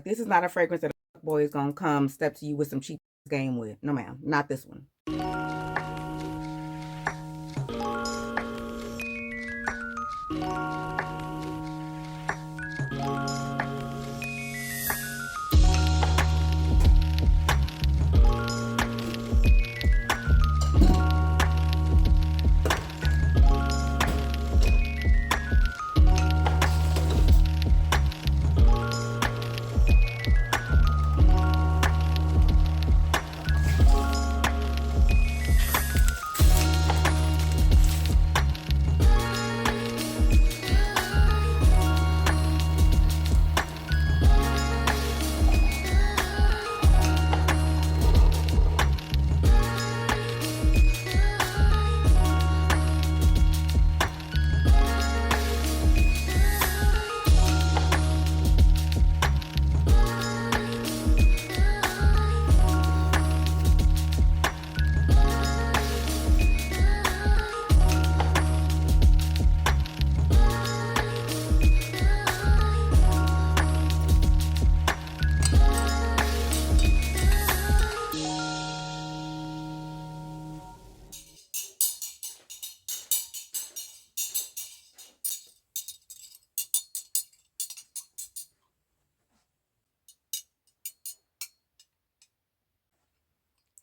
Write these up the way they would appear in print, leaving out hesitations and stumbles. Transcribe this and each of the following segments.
this is not a fragrance that a boy is gonna come step to you with some cheap game with. No, ma'am, not this one.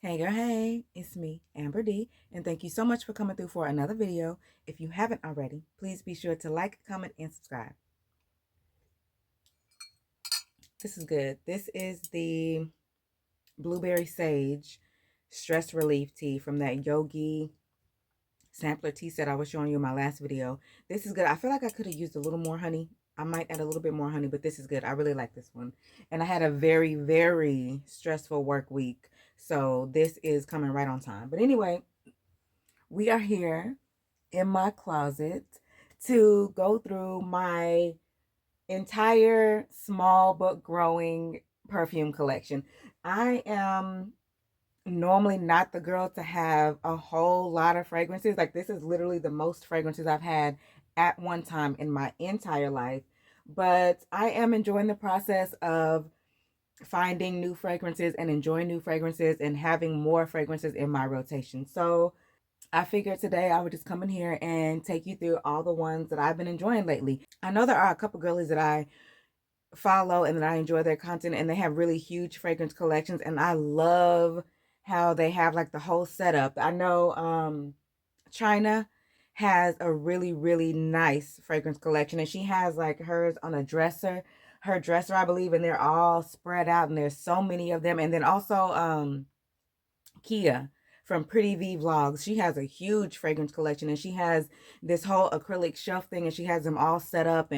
Hey girl, hey, it's me, Amber D, and thank you so much for coming through for another video. If you haven't already, please be sure to like, comment, and subscribe. This is good. This is the Blueberry Sage Stress Relief Tea from that Yogi sampler tea set I was showing you in my last video. This is good. I feel like I could have used a little more honey. I might add a little bit more honey, but this is good. I really like this one. And I had a very, very stressful work week. So this is coming right on time. But anyway, we are here in my closet to go through my entire small but growing perfume collection. I am normally not the girl to have a whole lot of fragrances. Like, this is literally the most fragrances I've had at one time in my entire life. But I am enjoying the process of finding new fragrances and enjoying new fragrances and having more fragrances in my rotation. So I figured today I would just come in here and take you through all the ones that I've been enjoying lately. I know there are a couple girlies that I follow and that I enjoy their content, and they have really huge fragrance collections, and I love how they have like the whole setup. I know China has a really, really nice fragrance collection, and she has like hers on a dresser, her dresser, I believe, and they're all spread out, and there's so many of them. And then also Kia from Pretty V Vlogs, she has a huge fragrance collection, and she has this whole acrylic shelf thing, and she has them all set up,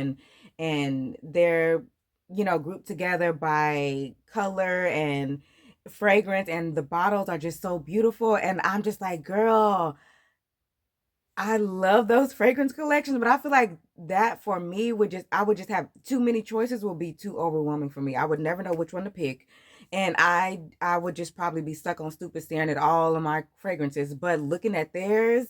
and they're, you know, grouped together by color and fragrance, and the bottles are just so beautiful. And I'm just like, girl, I love those fragrance collections, but I feel like that for me would just, I would just have too many choices, will be too overwhelming for me. I would never know which one to pick. And I would just probably be stuck on stupid staring at all of my fragrances. But looking at theirs,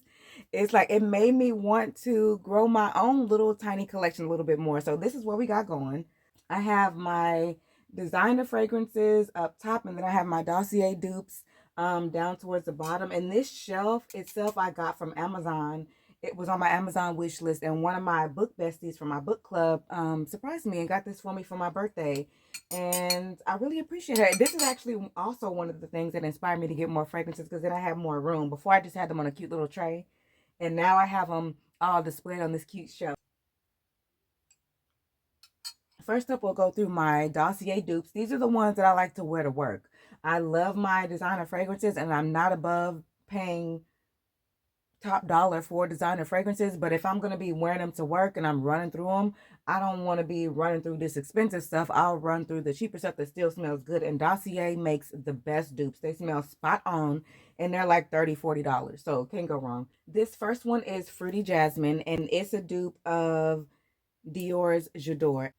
it's like it made me want to grow my own little tiny collection a little bit more. So this is what we got going. I have my designer fragrances up top, and then I have my Dossier dupes down towards the bottom. And this shelf itself I got from Amazon. It was on my Amazon wish list, and one of my book besties from my book club surprised me and got this for me for my birthday, and I really appreciate it. This is actually also one of the things that inspired me to get more fragrances, because then I have more room. Before, I just had them on a cute little tray, and now I have them all displayed on this cute shelf. First up, we'll go through my Dossier dupes. These are the ones that I like to wear to work. I love my designer fragrances, and I'm not above paying top dollar for designer fragrances. But if I'm going to be wearing them to work and I'm running through them, I don't want to be running through this expensive stuff. I'll run through the cheaper stuff that still smells good. And Dossier makes the best dupes. They smell spot on, and they're like $30, $40. So can't go wrong. This first one is Fruity Jasmine, and it's a dupe of Dior's J'adore.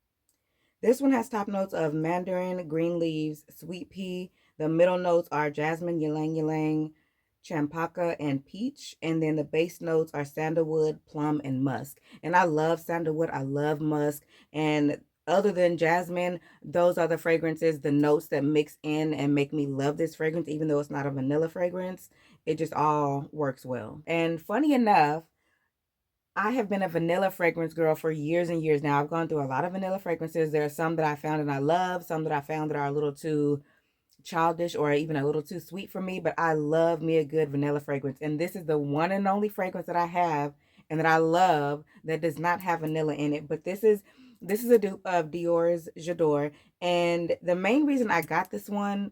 This one has top notes of mandarin, green leaves, sweet pea. The middle notes are jasmine, ylang ylang, champaca, and peach. And then the base notes are sandalwood, plum, and musk. And I love sandalwood. I love musk. And other than Jasmine, those are the fragrances, the notes that mix in and make me love this fragrance, even though it's not a vanilla fragrance. It just all works well. And funny enough, I have been a vanilla fragrance girl for years and years now. I've gone through a lot of vanilla fragrances. There are some that I found and I love, some that I found that are a little too childish or even a little too sweet for me, but I love me a good vanilla fragrance. And this is the one and only fragrance that I have and that I love that does not have vanilla in it. But this is a dupe of Dior's J'adore. And the main reason I got this one,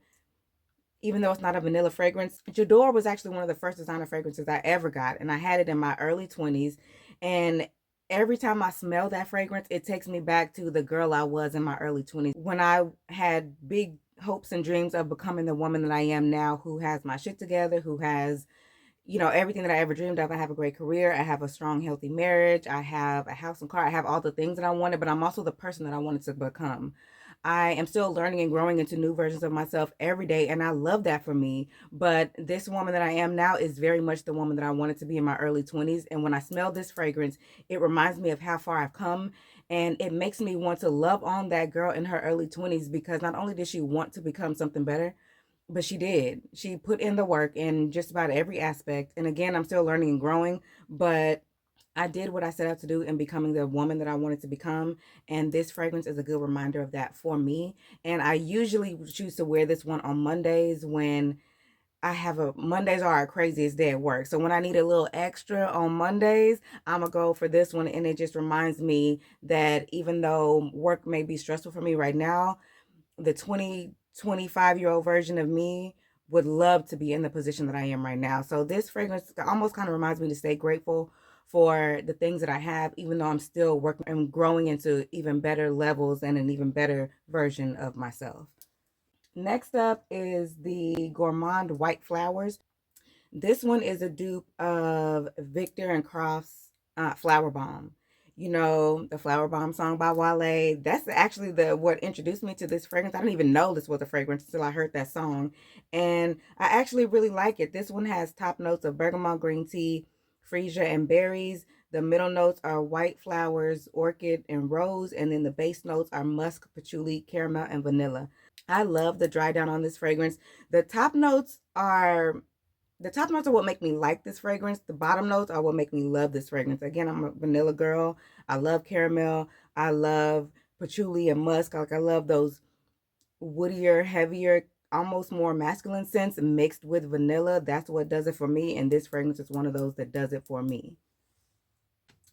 even though it's not a vanilla fragrance, J'adore was actually one of the first designer fragrances I ever got. And I had it in my early 20s. And every time I smell that fragrance, it takes me back to the girl I was in my early 20s when I had big hopes and dreams of becoming the woman that I am now, who has my shit together, who has, you know, everything that I ever dreamed of. I have a great career. I have a strong, healthy marriage. I have a house and car. I have all the things that I wanted, but I'm also the person that I wanted to become. I am still learning and growing into new versions of myself every day, and I love that for me. But this woman that I am now is very much the woman that I wanted to be in my early 20s. And when I smell this fragrance, it reminds me of how far I've come. And it makes me want to love on that girl in her early 20s, because not only did she want to become something better, but she did. She put in the work in just about every aspect. And again, I'm still learning and growing, but I did what I set out to do in becoming the woman that I wanted to become. And this fragrance is a good reminder of that for me. And I usually choose to wear this one on Mondays when Mondays are our craziest day at work. So when I need a little extra on Mondays, I'm gonna go for this one. And it just reminds me that even though work may be stressful for me right now, the 25-year-old version of me would love to be in the position that I am right now. So this fragrance almost kind of reminds me to stay grateful for the things that I have, even though I'm still working and growing into even better levels and an even better version of myself. Next up is the Gourmand White Flowers. This one is a dupe of Victor and Croft's Flower Bomb. You know, the Flower Bomb song by Wale. That's actually what introduced me to this fragrance. I didn't even know this was a fragrance until I heard that song. And I actually really like it. This one has top notes of bergamot green tea, freesia, and berries. The middle notes are white flowers, orchid, and rose. And then the base notes are musk, patchouli, caramel, and vanilla. I love the dry down on this fragrance. The top notes are what make me like this fragrance. The bottom notes are what make me love this fragrance. Again, I'm a vanilla girl. I love caramel. I love patchouli and musk. Like, I love those woodier, heavier, almost more masculine scents mixed with vanilla. That's what does it for me. And this fragrance is one of those that does it for me.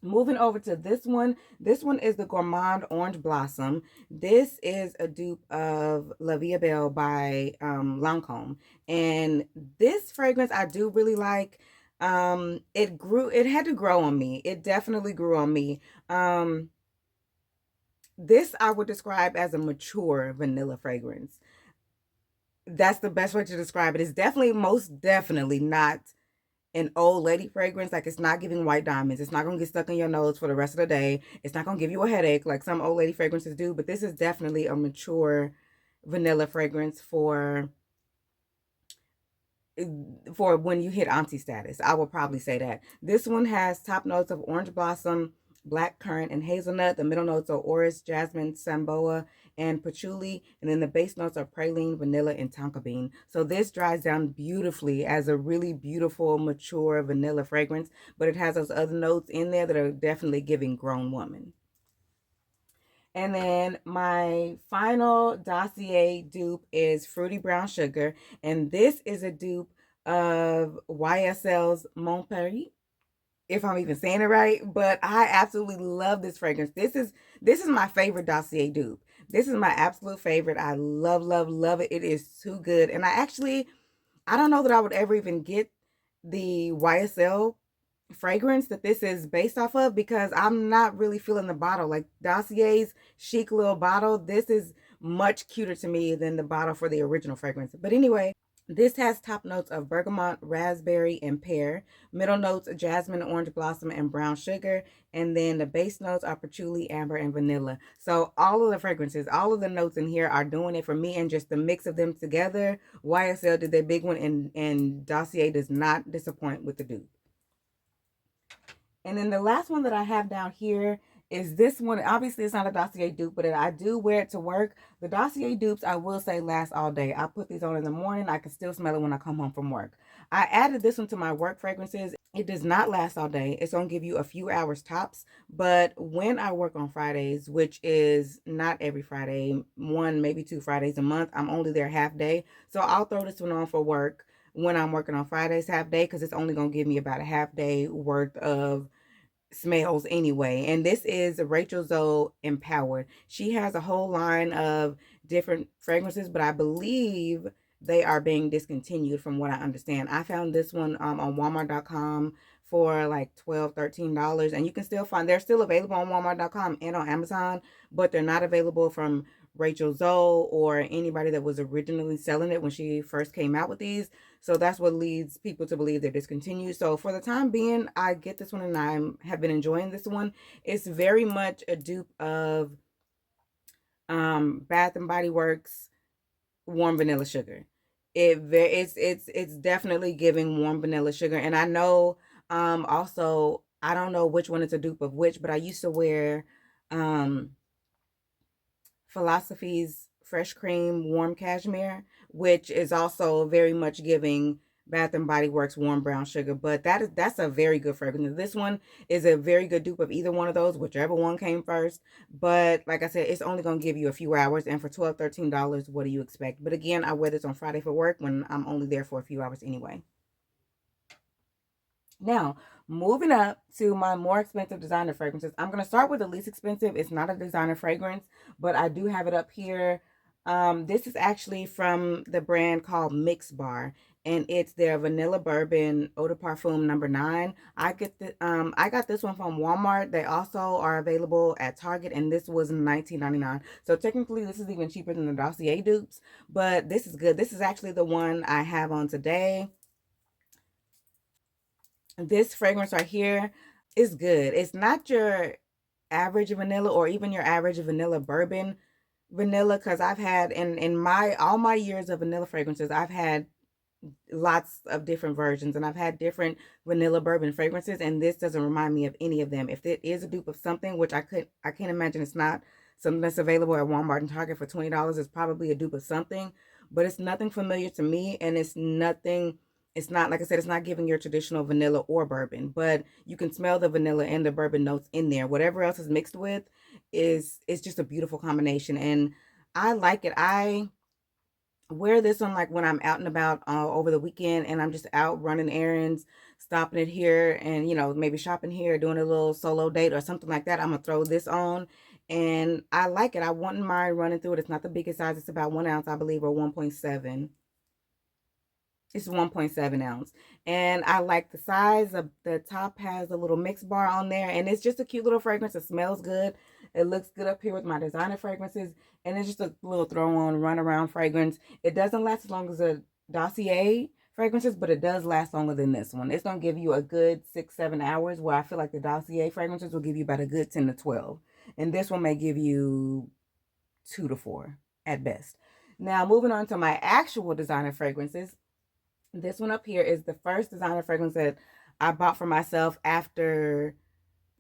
Moving over to this one. This one is the Gourmand Orange Blossom. This is a dupe of La Vie Belle by Lancome. And this fragrance I do really like. It had to grow on me. It definitely grew on me. This I would describe as a mature vanilla fragrance. That's the best way to describe it. It's definitely, most definitely not an old lady fragrance. Like, it's not giving white diamonds. It's not going to get stuck in your nose for the rest of the day. It's not going to give you a headache like some old lady fragrances do. But this is definitely a mature vanilla fragrance for when you hit auntie status. I will probably say that. This one has top notes of orange blossom, black currant, and hazelnut. The middle notes are orris, jasmine, samboa, and patchouli. And then the base notes are praline, vanilla, and tonka bean. So this dries down beautifully as a really beautiful, mature vanilla fragrance. But it has those other notes in there that are definitely giving grown woman. And then my final Dossier dupe is Fruity Brown Sugar. And this is a dupe of YSL's Mon Paris, if I'm even saying it right. But I absolutely love this fragrance. This is my favorite Dossier dupe. This is my absolute favorite. I love, love, love it. It is too good. And I don't know that I would ever even get the YSL fragrance that this is based off of, because I'm not really feeling the bottle. Like Dossier's chic little bottle, this is much cuter to me than the bottle for the original fragrance. But anyway, this has top notes of bergamot, raspberry, and pear. Middle notes, jasmine, orange blossom, and brown sugar. And then the base notes are patchouli, amber, and vanilla. So all of the fragrances, all of the notes in here are doing it for me. And just the mix of them together, YSL did their big one, and Dossier does not disappoint with the dupe. And then the last one that I have down here is this one. Obviously, it's not a Dossier dupe, but I do wear it to work. The Dossier dupes, I will say, last all day. I put these on in the morning. I can still smell it when I come home from work. I added this one to my work fragrances. It does not last all day. It's going to give you a few hours tops. But when I work on Fridays, which is not every Friday, one, maybe 2 Fridays a month, I'm only there half day. So I'll throw this one on for work when I'm working on Fridays half day, because it's only going to give me about a half day worth of smells anyway. And this is Rachel Zoe Empowered. She has a whole line of different fragrances, but I believe they are being discontinued from what I understand. I found this one on Walmart.com for like $12, $13, and you can still find, they're still available on Walmart.com and on Amazon, but they're not available from Rachel Zoe or anybody that was originally selling it when she first came out with these. So that's what leads people to believe they're discontinued. So for the time being, I get this one and I have been enjoying this one. It's very much a dupe of Bath and Body Works warm vanilla sugar. It's definitely giving warm vanilla sugar. And I know also, I don't know which one is a dupe of which, but I used to wear Philosophy's Fresh Cream Warm Cashmere, which is also very much giving Bath and Body Works warm brown sugar. But that's a very good fragrance. This one is a very good dupe of either one of those, whichever one came first. But like I said, it's only going to give you a few hours, and for $12, $13, what do you expect? But again, I wear this on Friday for work when I'm only there for a few hours anyway. Now, moving up to my more expensive designer fragrances. I'm going to start with the least expensive. It's not a designer fragrance, but I do have it up here. This is actually from the brand called MixBar, and it's their Vanilla Bourbon Eau de Parfum #9. I got this one from Walmart. They also are available at Target, and this was $19.99. So technically, this is even cheaper than the Dossier dupes, but this is good. This is actually the one I have on today. This fragrance right here is good. It's not your average vanilla or even your average vanilla bourbon vanilla, because I've had in my all my years of vanilla fragrances, I've had lots of different versions, and I've had different vanilla bourbon fragrances, and this doesn't remind me of any of them. If it is a dupe of something, which I can't imagine it's not something that's available at Walmart and Target for $20, it's probably a dupe of something, but it's nothing familiar to me, and it's not, like I said, it's not giving your traditional vanilla or bourbon, but you can smell the vanilla and the bourbon notes in there. Whatever else is mixed with is just a beautiful combination, and I like it. I wear this on like when I'm out and about over the weekend, and I'm just out running errands, stopping it here, and maybe shopping here, doing a little solo date or something like that. I'm gonna throw this on, and I like it. I wouldn't mind running through it. It's not the biggest size. It's about 1 ounce, I believe, or 1.7. It's 1.7 ounce. And I like the size. The top has a little MixBar on there. And it's just a cute little fragrance. It smells good. It looks good up here with my designer fragrances. And it's just a little throw-on, run-around fragrance. It doesn't last as long as a Dossier fragrances, but it does last longer than this one. It's going to give you a good 6-7 hours, where I feel like the Dossier fragrances will give you about a good 10 to 12. And this one may give you 2 to 4 at best. Now, moving on to my actual designer fragrances. This one up here is the first designer fragrance that I bought for myself after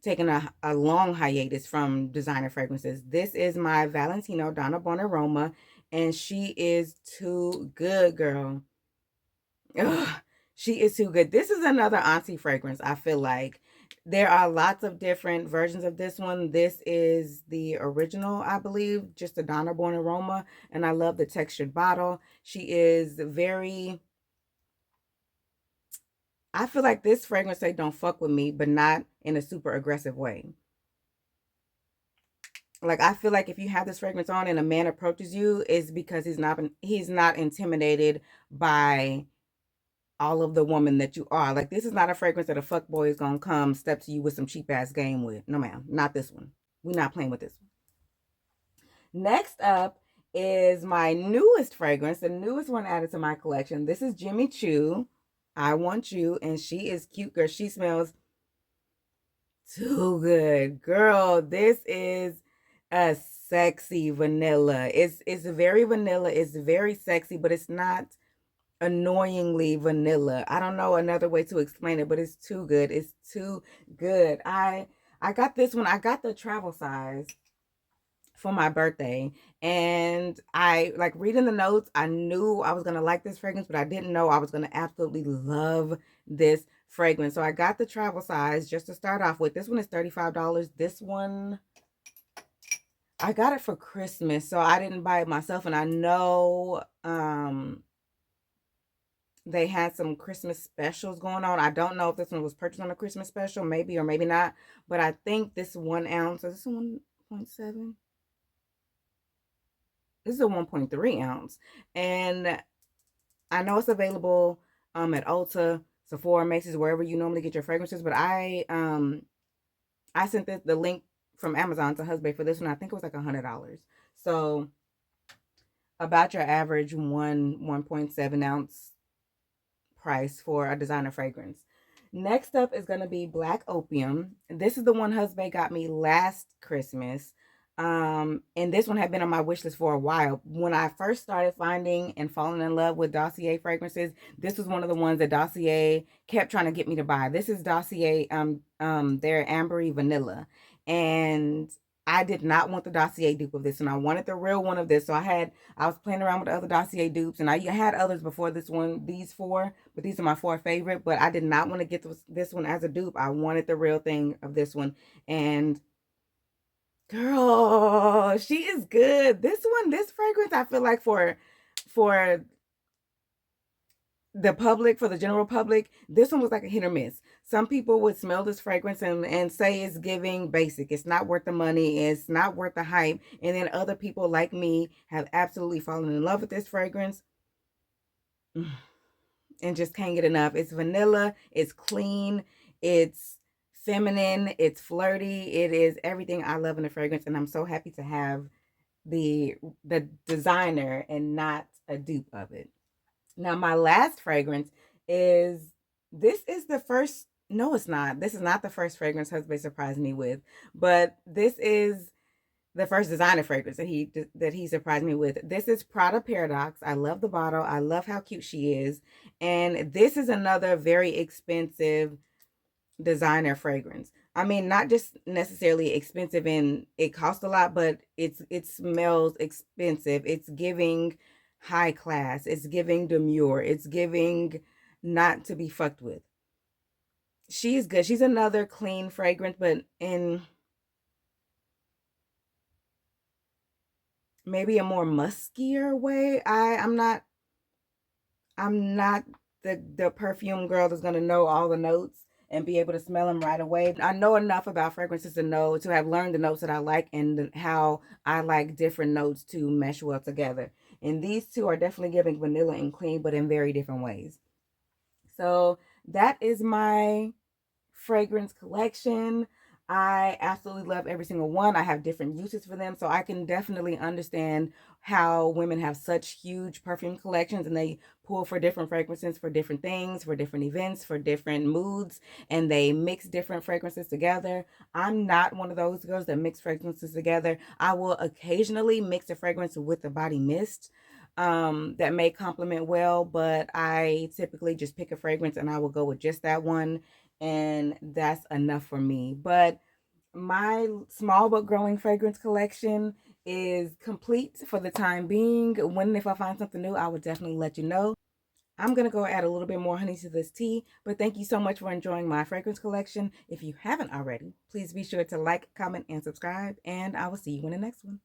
taking a long hiatus from designer fragrances. This is my Valentino Donna Roma, and she is too good, girl. Ugh, she is too good. This is another auntie fragrance, I feel like. There are lots of different versions of this one. This is the original, I believe, just a Donna Roma, and I love the textured bottle. She is very... I feel like this fragrance say don't fuck with me, but not in a super aggressive way. Like, I feel like if you have this fragrance on and a man approaches you, it's because he's not intimidated by all of the woman that you are. Like, this is not a fragrance that a fuck boy is gonna come step to you with some cheap ass game with. No ma'am, not this one. We're not playing with this one. Next up is my newest fragrance, the newest one added to my collection. This is Jimmy Choo, I Want You, and she is cute, girl. She smells too good, girl. This is a sexy vanilla. It's very vanilla. It's very sexy, but it's not annoyingly vanilla. I don't know another way to explain it, but it's too good. It's too good. I I got this one. I got the travel size for my birthday, and I like reading the notes. I knew I was gonna like this fragrance, but I didn't know I was gonna absolutely love this fragrance. So I got the travel size just to start off with. This one is $35. This one, I got it for Christmas, so I didn't buy it myself. And I know they had some Christmas specials going on. I don't know if this one was purchased on a Christmas special, maybe or maybe not. But I think this 1 ounce, is this 1.7? This is a 1.3 ounce. And I know it's available at Ulta, Sephora, Macy's, wherever you normally get your fragrances. But I sent the link from Amazon to Husband for this one. I think it was like $100. So about your average 1.7 ounce price for a designer fragrance. Next up is going to be Black Opium. This is the one Husband got me last Christmas. And this one had been on my wish list for a while. When I first started finding and falling in love with Dossier fragrances, this was one of the ones that Dossier kept trying to get me to buy. This is Dossier, their Ambery Vanilla. And I did not want the Dossier dupe of this, and I wanted the real one of this. So I was playing around with the other Dossier dupes, and I had others before this one, these four, but these are my four favorite. But I did not want to get this one as a dupe. I wanted the real thing of this one. And girl, she is good. This fragrance, I feel like for the public, for the general public, this one was like a hit or miss. Some people would smell this fragrance and say it's giving basic. It's not worth the money. It's not worth the hype. And then other people like me have absolutely fallen in love with this fragrance and just can't get enough. It's vanilla. It's clean. It's feminine. It's flirty. It is everything I love in a fragrance. And I'm so happy to have the designer and not a dupe of it. Now, my last fragrance is, this is the first, no, it's not. This is not the first fragrance Husband surprised me with, but this is the first designer fragrance that he surprised me with. This is Prada Paradoxe. I love the bottle. I love how cute she is. And this is another very expensive designer fragrance. I mean, not just necessarily expensive and it costs a lot, but it smells expensive. It's giving high class. It's giving demure. It's giving not to be fucked with. She's good. She's another clean fragrance, but in maybe a more muskier way. I'm not the perfume girl that's gonna know all the notes and be able to smell them right away. I know enough about fragrances to have learned the notes that I like and how I like different notes to mesh well together. And these two are definitely giving vanilla and clean, but in very different ways. So that is my fragrance collection. I absolutely love every single one. I have different uses for them, so I can definitely understand how women have such huge perfume collections and they pull for different fragrances for different things, for different events, for different moods, and they mix different fragrances together. I'm not one of those girls that mix fragrances together. I will occasionally mix a fragrance with a body mist that may complement well, but I typically just pick a fragrance and I will go with just that one, and that's enough for me. But my small but growing fragrance collection is complete for the time being. When and if I find something new, I will definitely let you know. I'm going to go add a little bit more honey to this tea, but thank you so much for enjoying my fragrance collection. If you haven't already, please be sure to like, comment, and subscribe, and I will see you in the next one.